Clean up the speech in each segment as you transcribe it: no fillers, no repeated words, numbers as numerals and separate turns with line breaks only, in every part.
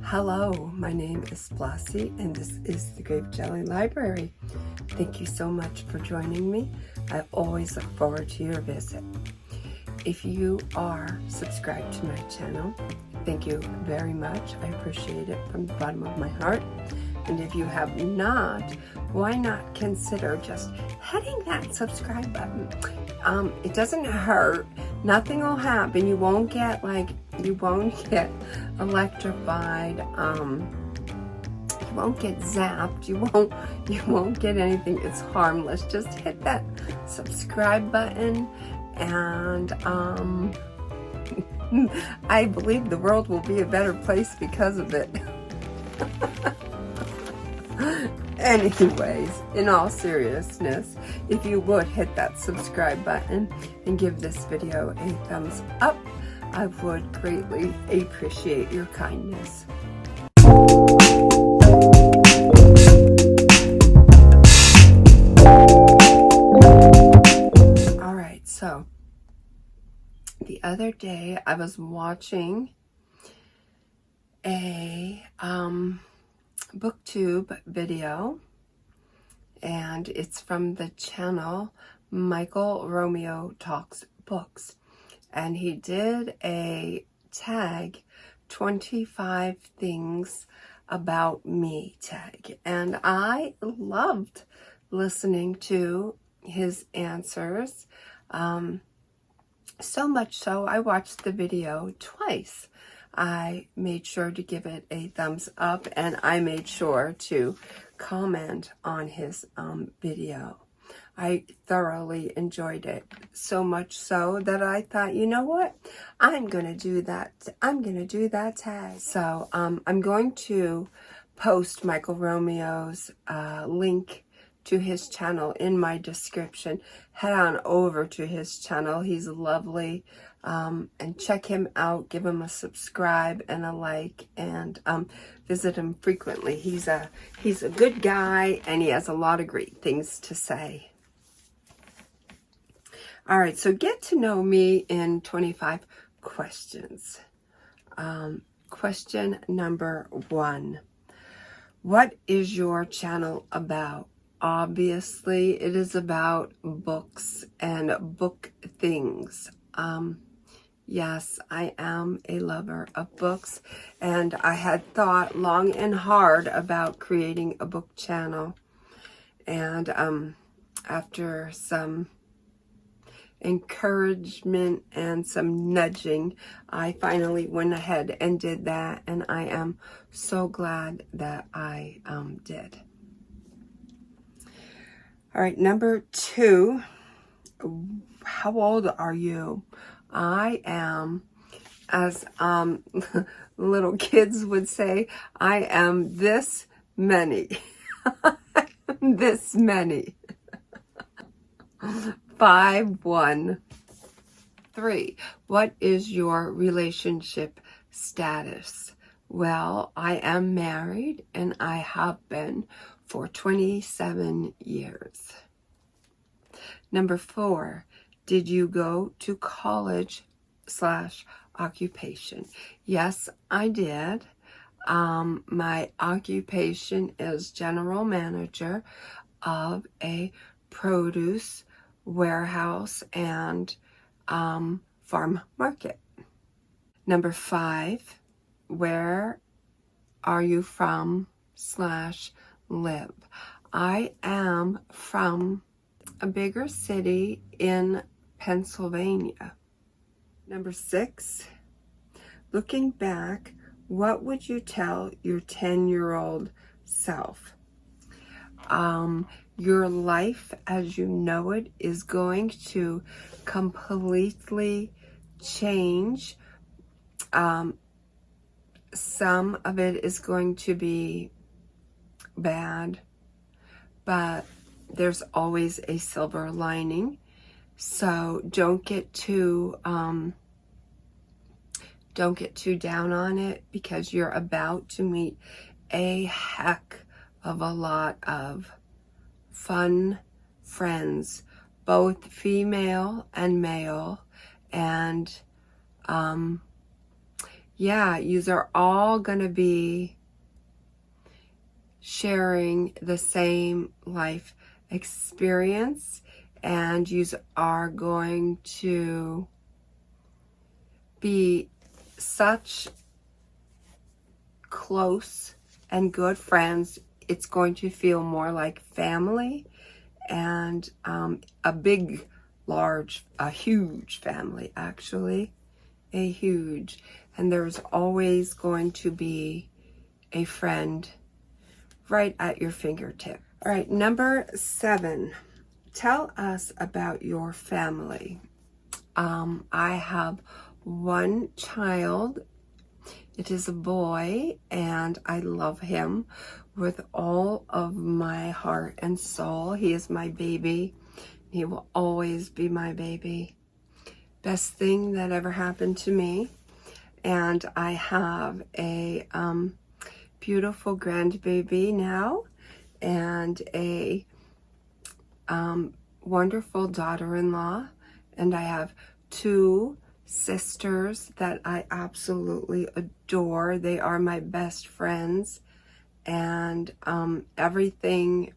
Hello, my name is Flossie and this is the Grape Jelly Library. Thank you so much for joining me. I always look forward to your visit. If you are subscribed to my channel, thank you very much. I appreciate it from the bottom of my heart. And if you have not, why not consider just hitting that subscribe button? It doesn't hurt. Nothing will happen. You won't get electrified. You won't get zapped. You won't get anything. It's harmless. Just hit that subscribe button, and I believe the world will be a better place because of it. Anyways, in all seriousness, if you would hit that subscribe button and give this video a thumbs up, I would greatly appreciate your kindness. Alright, so the other day I was watching a booktube video, and it's from the channel Michael Romeo Talks Books, and he did a tag 25 things about me tag, and I loved listening to his answers, so much so I watched the video twice. I made sure to give it a thumbs up, and I made sure to comment on his video. I thoroughly enjoyed it, so much so that I thought, you know what, I'm gonna do that tag. So I'm going to post Michael Romeo's link to his channel in my description. Head on over to his channel. He's lovely. And check him out, give him a subscribe and a like, and visit him frequently. He's a good guy, and he has a lot of great things to say. All right, so get to know me in 25 questions. Question number 1. What is your channel about? Obviously, it is about books and book things. Yes, I am a lover of books, and I had thought long and hard about creating a book channel. And after some encouragement and some nudging, I finally went ahead and did that, and I am so glad that I did. All right, number 2, how old are you? I am, as little kids would say, I am this many. This many. 5'1". What is your relationship status? Well, I am married, and I have been for 27 years. Number 4. Did you go to college/occupation? Yes, I did. My occupation is general manager of a produce warehouse and farm market. Number 5. Where are you from/live? I am from a bigger city in Pennsylvania. Number 6, looking back, what would you tell your 10-year-old self? Your life as you know it is going to completely change. Some of it is going to be bad, but there's always a silver lining. So don't get too down on it, because you're about to meet a heck of a lot of fun friends, both female and male, and yeah, yous are all going to be sharing the same life experience, and yous are going to be such close and good friends. It's going to feel more like family, and a huge family, actually, a huge. And there's always going to be a friend right at your fingertip. All right, number 7, tell us about your family. I have one child. It is a boy, and I love him with all of my heart and soul. He is my baby. He will always be my baby. Best thing that ever happened to me. And I have a beautiful grandbaby now, and a wonderful daughter-in-law, and I have 2 sisters that I absolutely adore. They are my best friends, and everything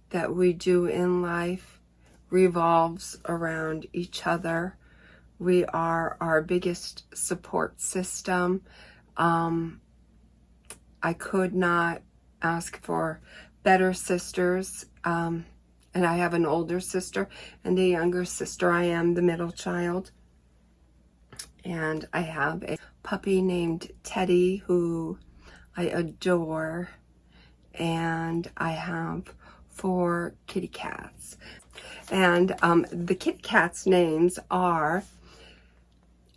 that we do in life revolves around each other. We are our biggest support system. I could not ask for better sisters. And I have an older sister and a younger sister. I am the middle child. And I have a puppy named Teddy, who I adore. And I have 4 kitty cats. And the kitty cats' names are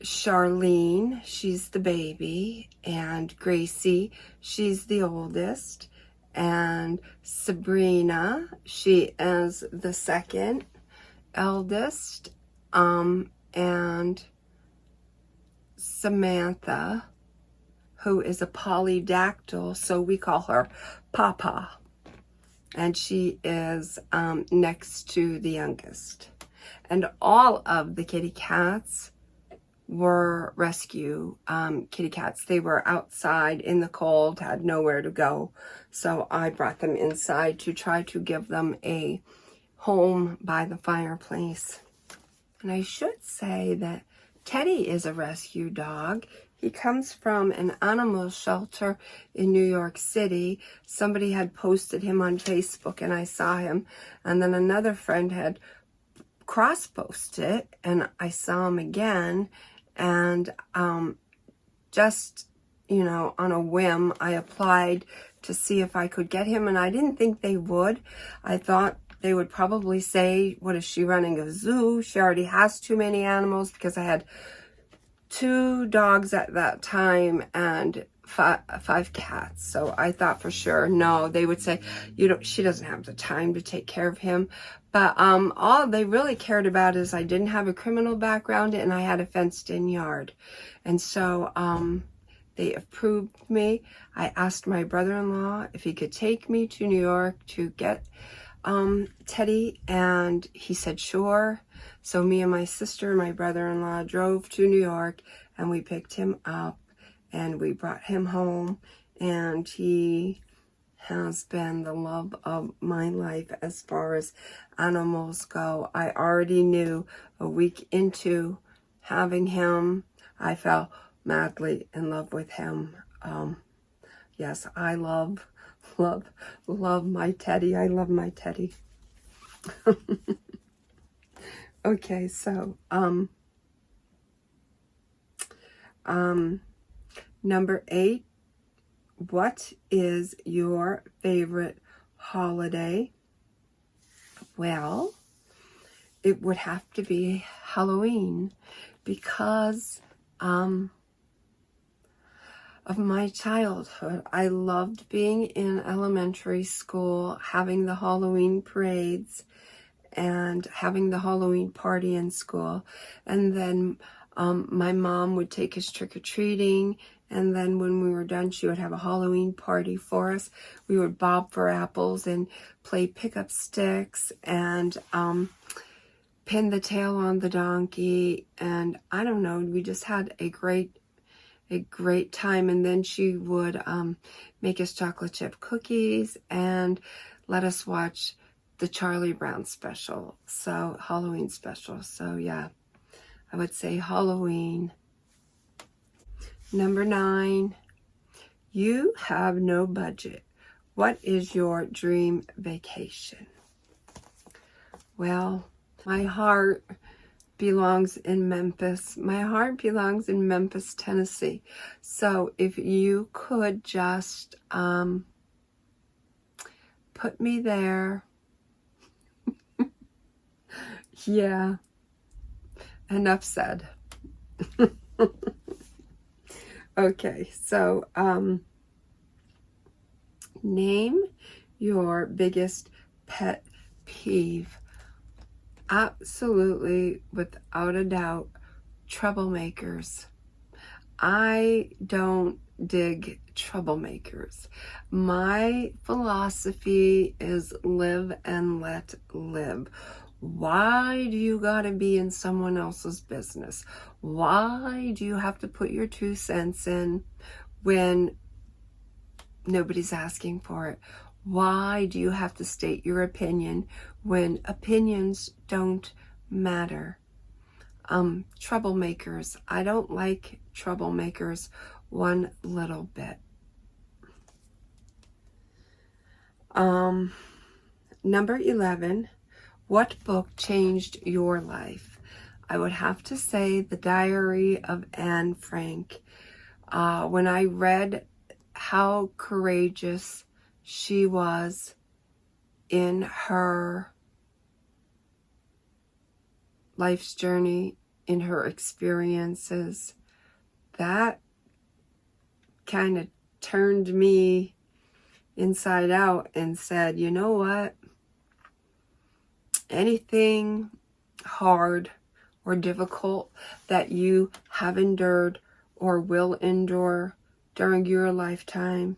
Charlene, she's the baby, and Gracie, she's the oldest, and Sabrina, she is the second eldest, and Samantha, who is a polydactyl, so we call her Papa, and she is next to the youngest. And all of the kitty cats were rescue kitty cats. They were outside in the cold, had nowhere to go, so I brought them inside to try to give them a home by the fireplace. And I should say that Teddy is a rescue dog. He comes from an animal shelter in New York City. Somebody had posted him on Facebook, and I saw him, and then another friend had cross-posted it, and I saw him again. And just, you know, on a whim, I applied to see if I could get him, and I didn't think they would. I thought they would probably say, what is she running, a zoo? She already has too many animals, because I had 2 dogs at that time and 5 cats. So I thought for sure, no, they would say, she doesn't have the time to take care of him. But all they really cared about is I didn't have a criminal background and I had a fenced-in yard. And so they approved me. I asked my brother-in-law if he could take me to New York to get Teddy, and he said sure. So me and my sister and my brother-in-law drove to New York, and we picked him up and we brought him home, and he has been the love of my life as far as animals go. I already knew a week into having him, I fell madly in love with him. Yes, I love my Teddy. I love my Teddy. Okay, so number 8, what is your favorite holiday? Well, it would have to be Halloween, because of my childhood. I loved being in elementary school, having the Halloween parades and having the Halloween party in school. And then my mom would take us trick-or-treating, and then when we were done, she would have a Halloween party for us. We would bob for apples and play pick-up sticks and pin the tail on the donkey, and I don't know, we just had a great a great time. And then she would make us chocolate chip cookies and let us watch the Charlie Brown special, so Halloween special. So yeah, I would say Halloween. Number 9, you have no budget. What is your dream vacation? Well, my heart belongs in Memphis. My heart belongs in Memphis, Tennessee. So if you could just put me there. Yeah, enough said. Okay, so name your biggest pet peeve. Absolutely, without a doubt, troublemakers. I don't dig troublemakers. My philosophy is live and let live. Why do you gotta be in someone else's business? Why do you have to put your 2 cents in when nobody's asking for it? Why do you have to state your opinion when opinions don't matter? Troublemakers. I don't like troublemakers one little bit. Number 11. What book changed your life? I would have to say The Diary of Anne Frank. When I read how courageous she was in her life's journey, in her experiences, that kind of turned me inside out and said, you know what? Anything hard or difficult that you have endured or will endure during your lifetime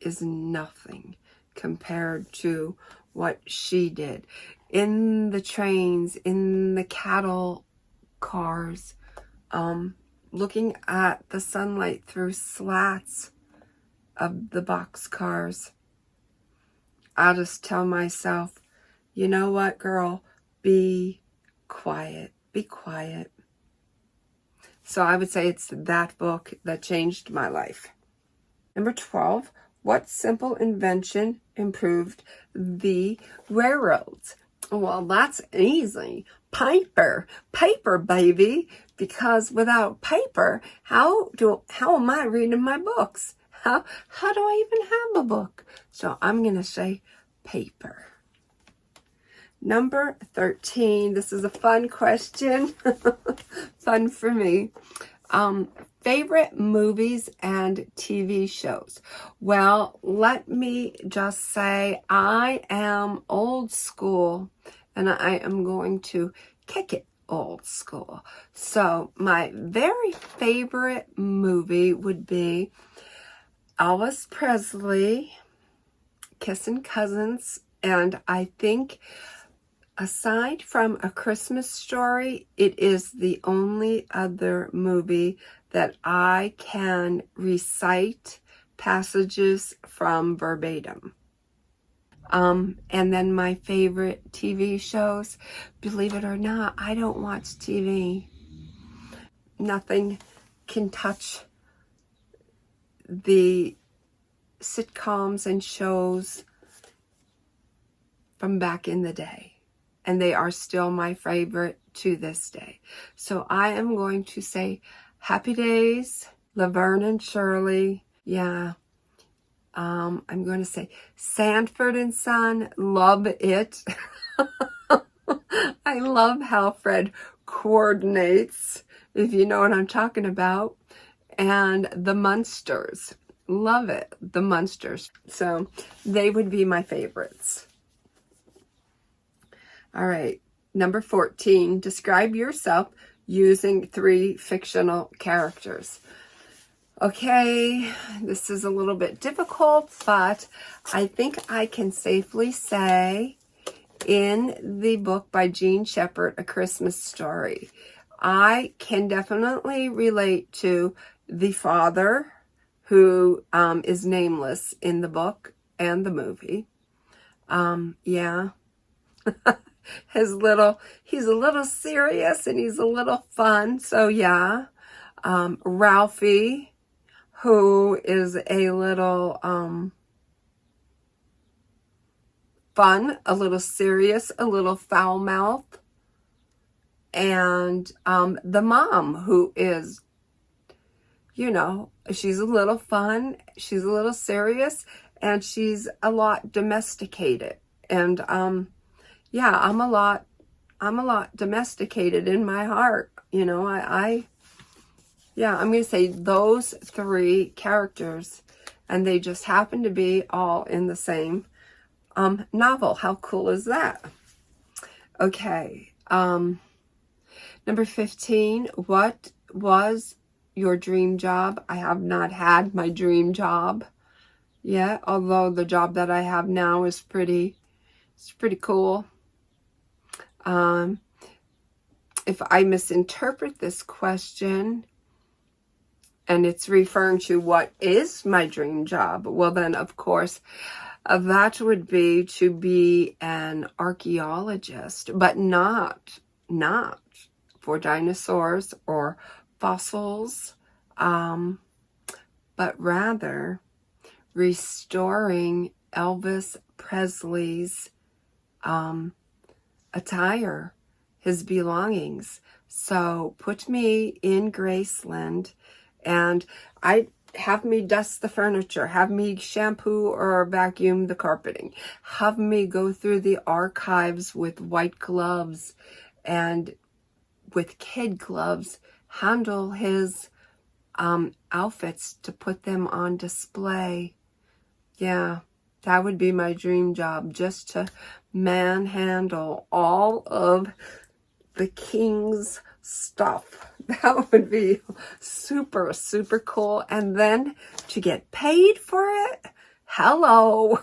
is nothing compared to what she did. In the trains, in the cattle cars, looking at the sunlight through slats of the box cars, I'll just tell myself, you know what, girl? Be quiet. Be quiet. So I would say it's that book that changed my life. Number 12, what simple invention improved the railroads? Well, that's easy. Paper. Paper, baby. Because without paper, how am I reading my books? How do I even have a book? So I'm going to say paper. Number 13, this is a fun question, fun for me. Favorite movies and TV shows. Well, let me just say I am old school and I am going to kick it old school. So my very favorite movie would be Elvis Presley, Kissing Cousins, and I think aside from A Christmas Story, it is the only other movie that I can recite passages from verbatim. And then my favorite TV shows, believe it or not, I don't watch TV. Nothing can touch the sitcoms and shows from back in the day. And they are still my favorite to this day. So I am going to say Happy Days, Laverne and Shirley. Yeah. I'm going to say Sanford and Son, love it. I love how Fred coordinates, if you know what I'm talking about. And the Munsters, love it, the Munsters. So they would be my favorites. All right, number 14, describe yourself using 3 fictional characters. Okay, this is a little bit difficult, but I think I can safely say in the book by Jean Shepherd, A Christmas Story, I can definitely relate to the father, who is nameless in the book and the movie. Yeah. He's a little serious and he's a little fun. So yeah. Ralphie, who is a little fun, a little serious, a little foul-mouthed. And the mom, who is, you know, she's a little fun, she's a little serious, and she's a lot domesticated. And yeah, I'm a lot domesticated in my heart. You know, yeah, I'm going to say those three characters, and they just happen to be all in the same novel. How cool is that? Okay. Number 15, what was your dream job? I have not had my dream job yet, although the job that I have now is pretty cool. If I misinterpret this question and it's referring to what is my dream job, well then, of course, that would be to be an archaeologist, but not for dinosaurs or fossils, but rather restoring Elvis Presley's attire, his belongings. So put me in Graceland and have me dust the furniture, have me shampoo or vacuum the carpeting, have me go through the archives with white gloves and with kid gloves, handle his outfits to put them on display. Yeah, that would be my dream job, just to manhandle all of the king's stuff. That would be super, super cool. And then to get paid for it, hello.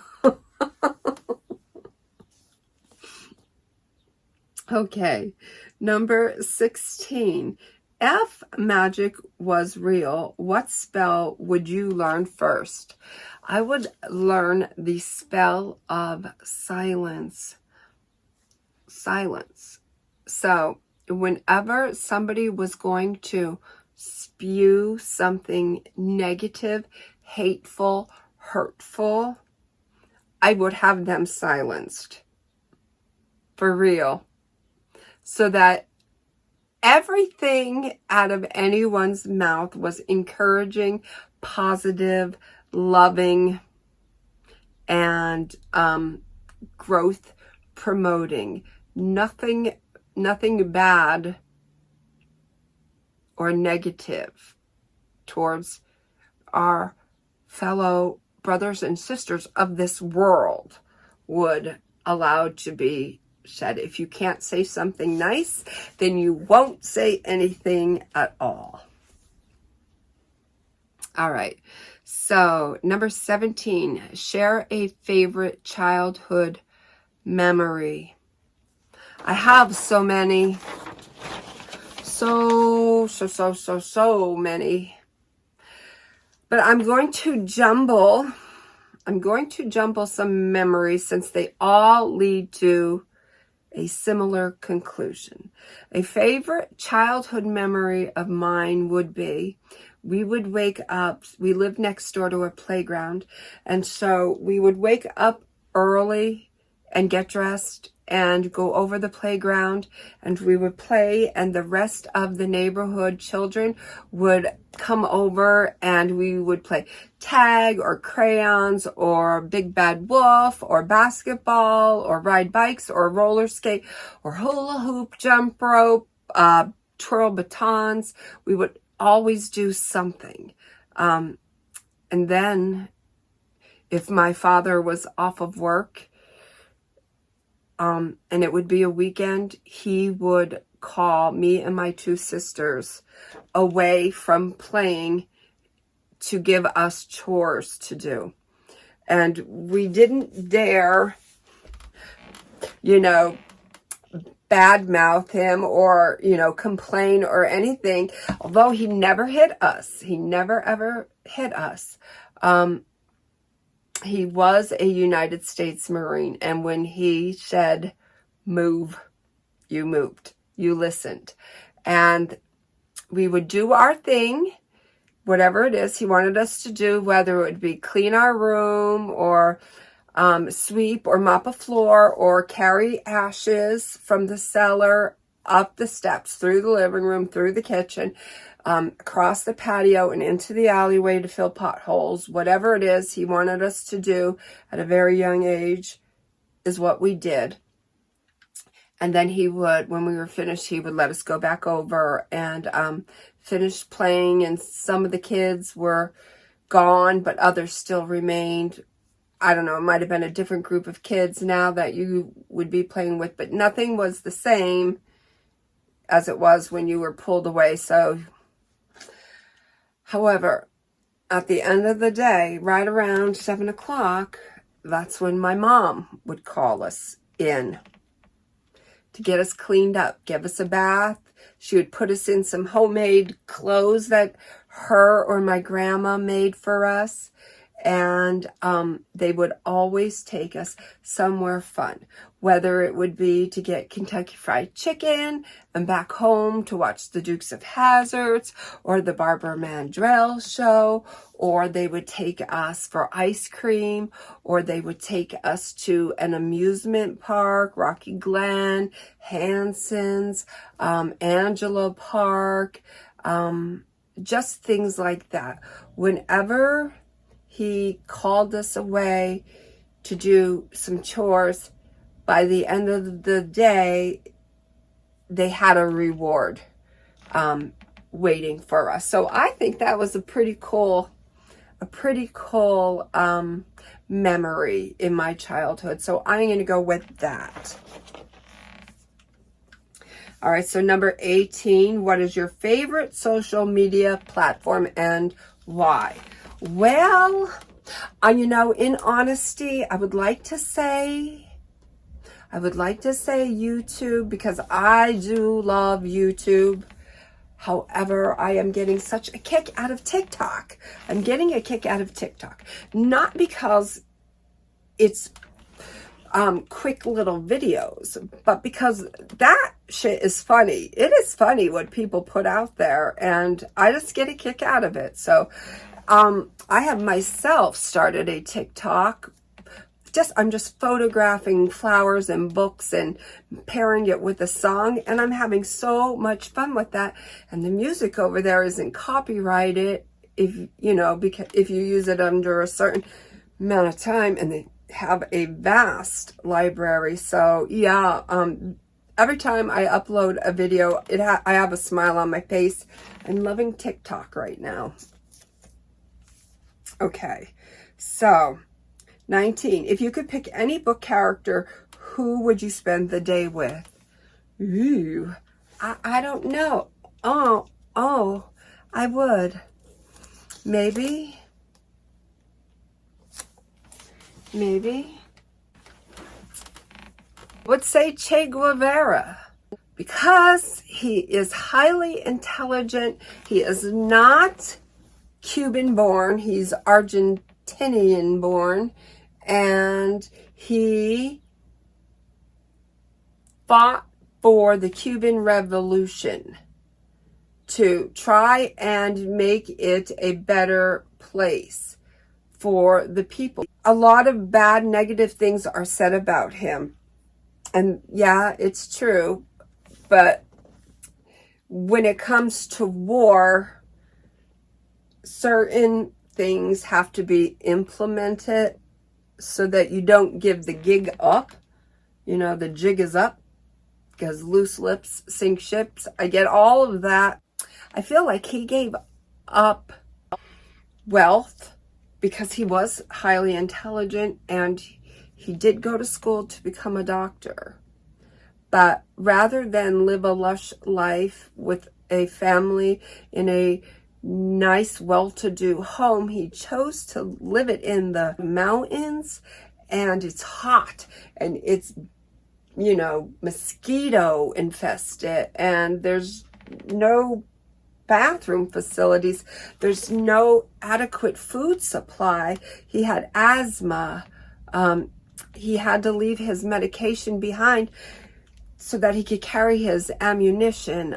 Okay, number 16. If magic was real, what spell would you learn first? I would learn the spell of silence. Silence. So whenever somebody was going to spew something negative, hateful, hurtful, I would have them silenced. For real. So that everything out of anyone's mouth was encouraging, positive, loving, and growth promoting. Nothing bad or negative towards our fellow brothers and sisters of this world would allow to be said. If you can't say something nice, then you won't say anything at all. All right. So, number 17, share a favorite childhood memory. I have so many. So many. But I'm going to jumble some memories since they all lead to a similar conclusion. A favorite childhood memory of mine would be, we would wake up, we lived next door to a playground, and so we would wake up early and get dressed and go over the playground, and we would play, and the rest of the neighborhood children would come over and we would play tag or crayons or big bad wolf or basketball or ride bikes or roller skate or hula hoop, jump rope, twirl batons. We would always do something. And then if my father was off of work, and it would be a weekend, he would call me and my two sisters away from playing to give us chores to do. And we didn't dare, badmouth him or, you know, complain or anything. Although he never hit us. He never ever hit us. He was a United States Marine. And when he said, move, you moved. You listened. And we would do our thing, whatever it is he wanted us to do, whether it would be clean our room or sweep or mop a floor or carry ashes from the cellar up the steps, through the living room, through the kitchen, across the patio and into the alleyway to fill potholes. Whatever it is he wanted us to do at a very young age is what we did. And then he would, when we were finished, he would let us go back over and finish playing. And some of the kids were gone, but others still remained. I don't know, it might have been a different group of kids now that you would be playing with, but nothing was the same as it was when you were pulled away. So, however, at the end of the day, right around 7 o'clock, that's when my mom would call us in to get us cleaned up, give us a bath. She would put us in some homemade clothes that her or my grandma made for us. And they would always take us somewhere fun, whether it would be to get Kentucky Fried Chicken and back home to watch the Dukes of Hazzards or the Barbara Mandrell show, or they would take us for ice cream, or they would take us to an amusement park, Rocky Glen, Hanson's, Angela Park, just things like that. Whenever he called us away to do some chores, by the end of the day, they had a reward waiting for us. So I think that was a pretty cool memory in my childhood. So I'm going to go with that. All right, so number 18, what is your favorite social media platform and why? Well, you know, in honesty, I would like to say YouTube, because I do love YouTube. However, I am getting such a kick out of TikTok. I'm getting a kick out of TikTok. Not because it's quick little videos, but because that shit is funny. It is funny what people put out there, and I just get a kick out of it. So I have myself started a TikTok. I'm just photographing flowers and books and pairing it with a song, and I'm having so much fun with that. And the music over there isn't copyrighted, if you know, because if you use it under a certain amount of time, and they have a vast library. So yeah, every time I upload a video, I have a smile on my face. I'm loving TikTok right now. Okay, so 19. If you could pick any book character, who would you spend the day with? Ooh, I don't know. Oh, I would. Maybe. Would say Che Guevara, because he is highly intelligent. He is not Cuban born, he's Argentinian born, and he fought for the Cuban Revolution to try and make it a better place for the people. A lot of bad, negative things are said about him, and yeah, it's true, but when it comes to war, certain things have to be implemented so that you don't give the gig up. You know, the jig is up because loose lips sink ships. I get all of that. I feel like he gave up wealth because he was highly intelligent and he did go to school to become a doctor. But rather than live a lush life with a family in a nice, well-to-do home, he chose to live it in the mountains, and it's hot and it's you know, mosquito infested, and there's no bathroom facilities. There's no adequate food supply. He had asthma. He had to leave his medication behind so that he could carry his ammunition.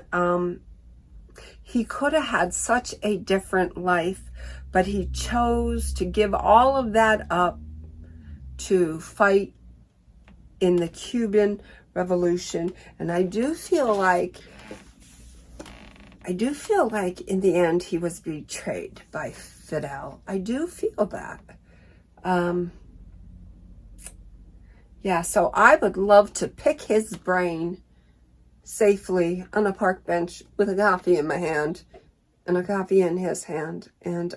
He could have had such a different life, but he chose to give all of that up to fight in the Cuban Revolution. And I do feel like in the end he was betrayed by Fidel. I do feel that. Yeah, so I would love to pick his brain safely on a park bench with a coffee in my hand and a coffee in his hand, and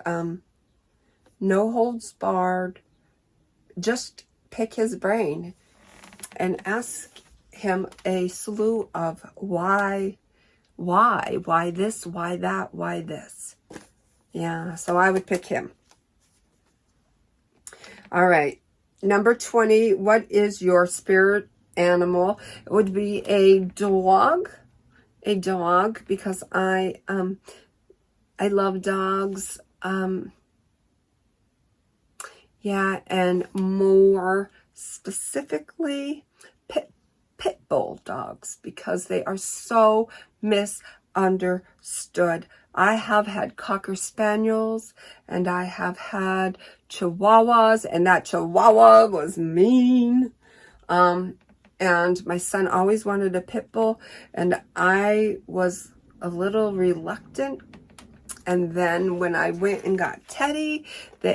no holds barred. Just pick his brain and ask him a slew of why this, why that, why this. Yeah, so I would pick him. All right, number 20, what is your spirit animal? It would be a dog, because I love dogs. Yeah, and more specifically, pit bull dogs, because they are so misunderstood. I have had Cocker Spaniels, and I have had Chihuahuas, and that Chihuahua was mean. And my son always wanted a pit bull, and I was a little reluctant. And then when I went and got Teddy,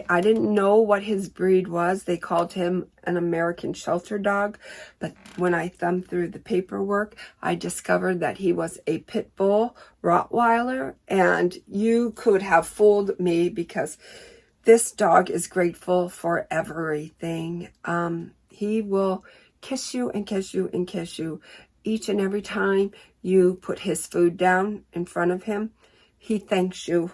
I didn't know what his breed was. They called him an American shelter dog. But when I thumbed through the paperwork, I discovered that he was a pit bull Rottweiler. And you could have fooled me, because this dog is grateful for everything. He will kiss you and kiss you and kiss you each and every time you put his food down in front of him. He thanks you.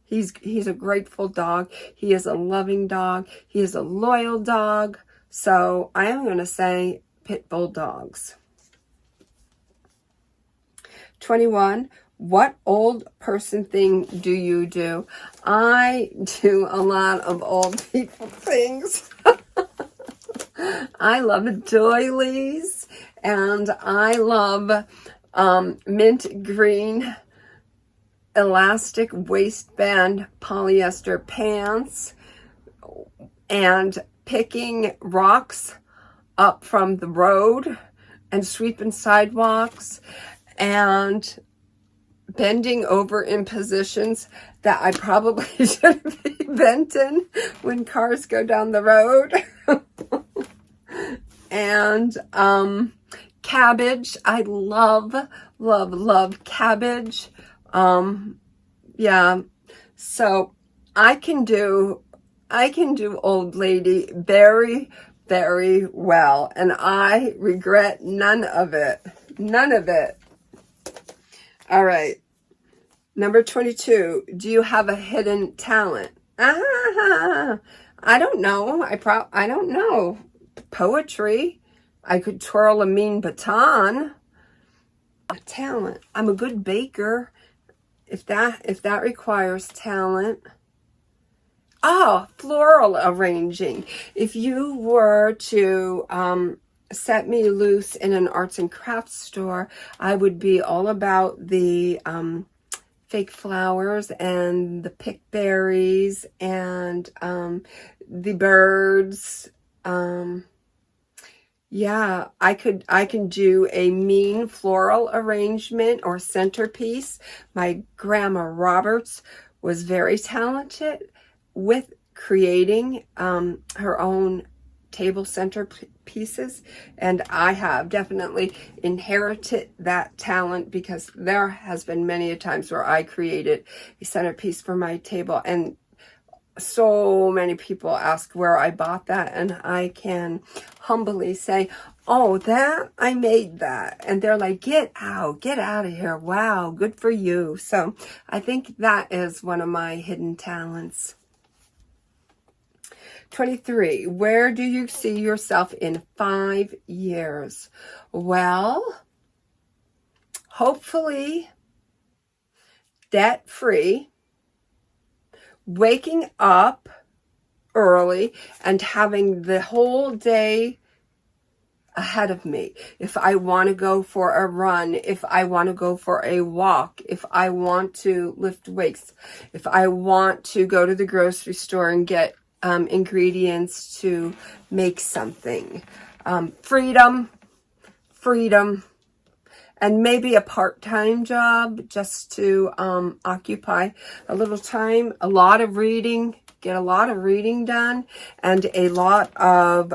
He's a grateful dog. He is a loving dog. He is a loyal dog. So I am going to say pit bull dogs. 21. What old person thing do you do? I do a lot of old people things. I love doilies, and I love mint green elastic waistband polyester pants, and picking rocks up from the road and sweeping sidewalks, and bending over in positions that I probably shouldn't be bent in when cars go down the road. And cabbage. I love, love, love cabbage. Yeah, so I can do old lady very, very well, and I regret none of it. All right, number 22. Do you have a hidden talent? I don't know. I don't know. Poetry. I could twirl a mean baton. A talent. I'm a good baker. If that requires talent. Oh, floral arranging. If you were to set me loose in an arts and crafts store, I would be all about the fake flowers and the pick berries and the birds. Yeah, I can do a mean floral arrangement or centerpiece. My grandma Roberts was very talented with creating her own table centerpieces, and I have definitely inherited that talent, because there has been many a times where I created a centerpiece for my table, and so many people ask where I bought that, and I can humbly say, oh, that, I made that. And they're like, get out of here. Wow, good for you. So I think that is one of my hidden talents. 23. Where do you see yourself in 5 years? Well, hopefully debt-free, waking up early and having the whole day ahead of me. If I want to go for a run, if I want to go for a walk, if I want to lift weights, if I want to go to the grocery store and get ingredients to make something. Freedom, and maybe a part-time job just to occupy a little time, a lot of reading, get a lot of reading done, and a lot of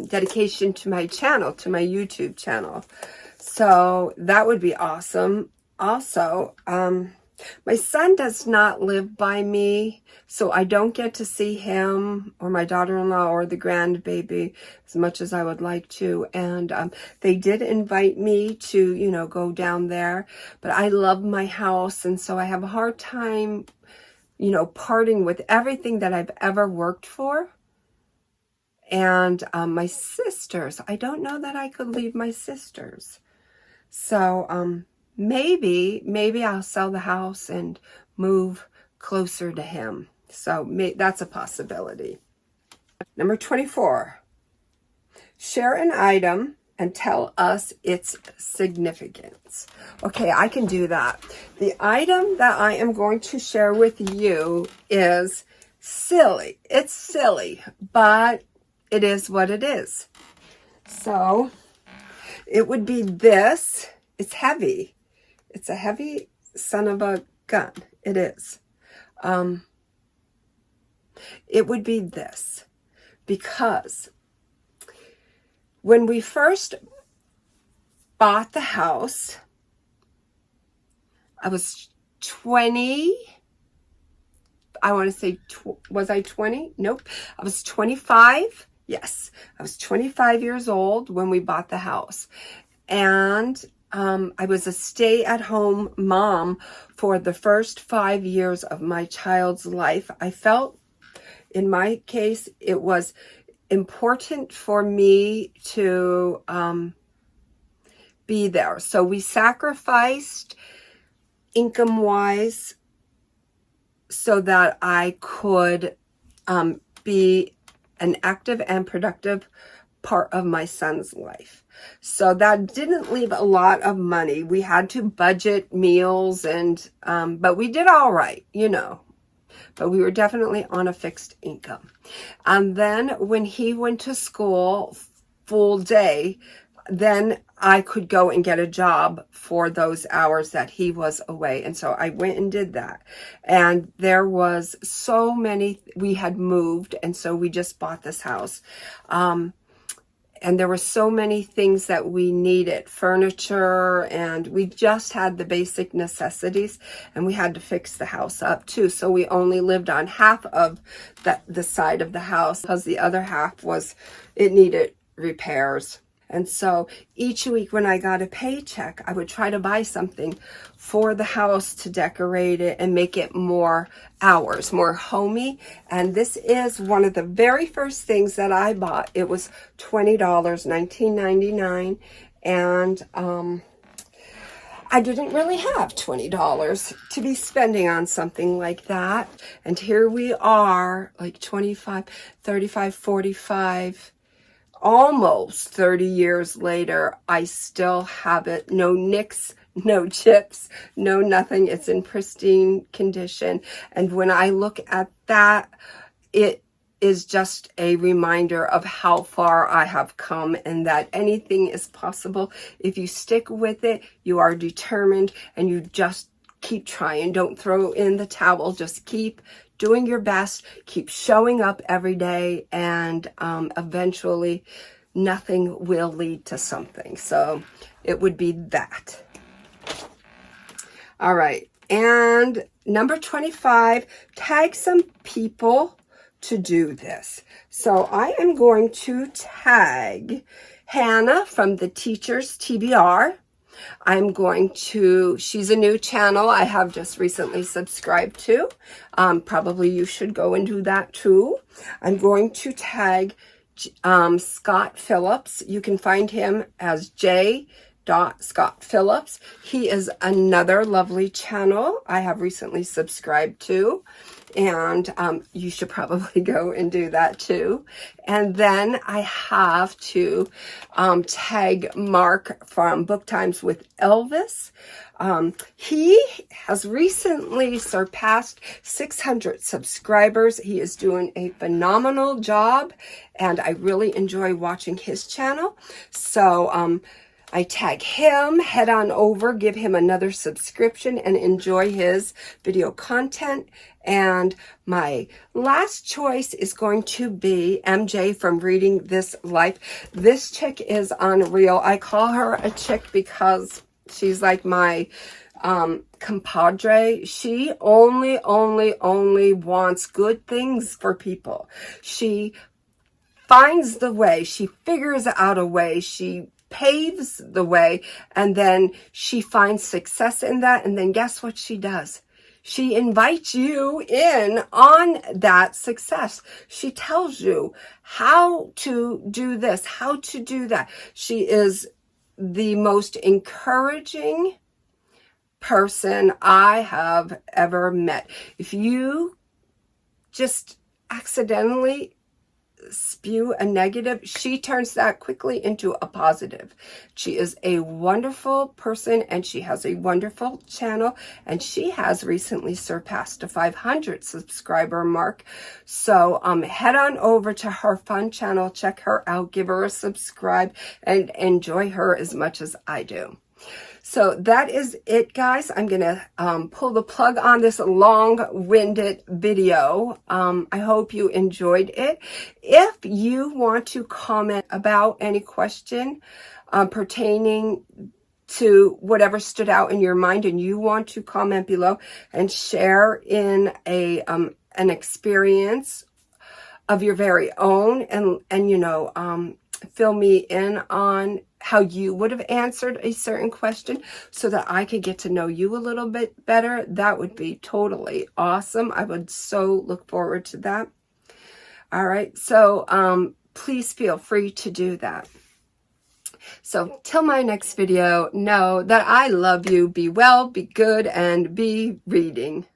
dedication to my channel, to my YouTube channel. So that would be awesome. Also, my son does not live by me, so I don't get to see him or my daughter-in-law or the grandbaby as much as I would like to. And they did invite me to, you know, go down there, but I love my house, and so I have a hard time, you know, parting with everything that I've ever worked for. And my sisters, I don't know that I could leave my sisters. So maybe I'll sell the house and move closer to him. So that's a possibility. Number 24, share an item and tell us its significance. Okay, I can do that. The item that I am going to share with you is silly. It's silly, but it is what it is. So it would be this. It's heavy. It's a heavy son of a gun. It is. It would be this, because when we first bought the house, I was 20. I want to say, was I 20? Nope. I was 25. Yes, I was 25 years old when we bought the house. And I was a stay-at-home mom for the first 5 years of my child's life. I felt, in my case, it was important for me to be there. So we sacrificed income-wise so that I could be an active and productive part of my son's life. So that didn't leave a lot of money. We had to budget meals, and but we did all right, you know. But we were definitely on a fixed income. And then when he went to school full day, then I could go and get a job for those hours that he was away. And so I went and did that. And there was so many, we had moved, and so we just bought this house. And there were so many things that we needed, furniture, and we just had the basic necessities, and we had to fix the house up too. So we only lived on half of the side of the house, because the other half it needed repairs. And so each week when I got a paycheck, I would try to buy something for the house to decorate it and make it more ours, more homey. And this is one of the very first things that I bought. It was $20, $19.99. And I didn't really have $20 to be spending on something like that. And here we are, like 25, 35, 45, almost 30 years later, I still have it. No nicks, no chips, no nothing. It's in pristine condition. And when I look at that, it is just a reminder of how far I have come, and that anything is possible. If you stick with it, you are determined, and you just keep trying. Don't throw in the towel. Just keep doing your best, keep showing up every day, and eventually nothing will lead to something. So it would be that. All right. And number 25, tag some people to do this. So I am going to tag Hannah from the Teachers TBR. I'm going to, she's a new channel I have just recently subscribed to. Probably you should go and do that too. I'm going to tag Scott Phillips. You can find him as Scott Phillips. He is another lovely channel I have recently subscribed to. And you should probably go and do that too. And then I have to tag Mark from Book Times with Elvis. He has recently surpassed 600 subscribers. He is doing a phenomenal job, and I really enjoy watching his channel. So I tag him, head on over, give him another subscription, and enjoy his video content. And my last choice is going to be MJ from Reading This Life. This chick is unreal. I call her a chick because she's like my compadre. She only wants good things for people. She finds the way. She figures out a way. She paves the way, and then she finds success in that. And then guess what she does? She invites you in on that success. She tells you how to do this, how to do that. She is the most encouraging person I have ever met. If you just accidentally spew a negative, she turns that quickly into a positive. She is a wonderful person, and she has a wonderful channel, and she has recently surpassed the 500 subscriber mark. So head on over to her fun channel, check her out, give her a subscribe, and enjoy her as much as I do. So that is it, guys. I'm going to pull the plug on this long-winded video. I hope you enjoyed it. If you want to comment about any question pertaining to whatever stood out in your mind, and you want to comment below and share in an experience of your very own, and you know, fill me in on how you would have answered a certain question so that I could get to know you a little bit better, that would be totally awesome. I would so look forward to that. All right, so please feel free to do that. So till my next video, know that I love you. Be well, be good, and be reading.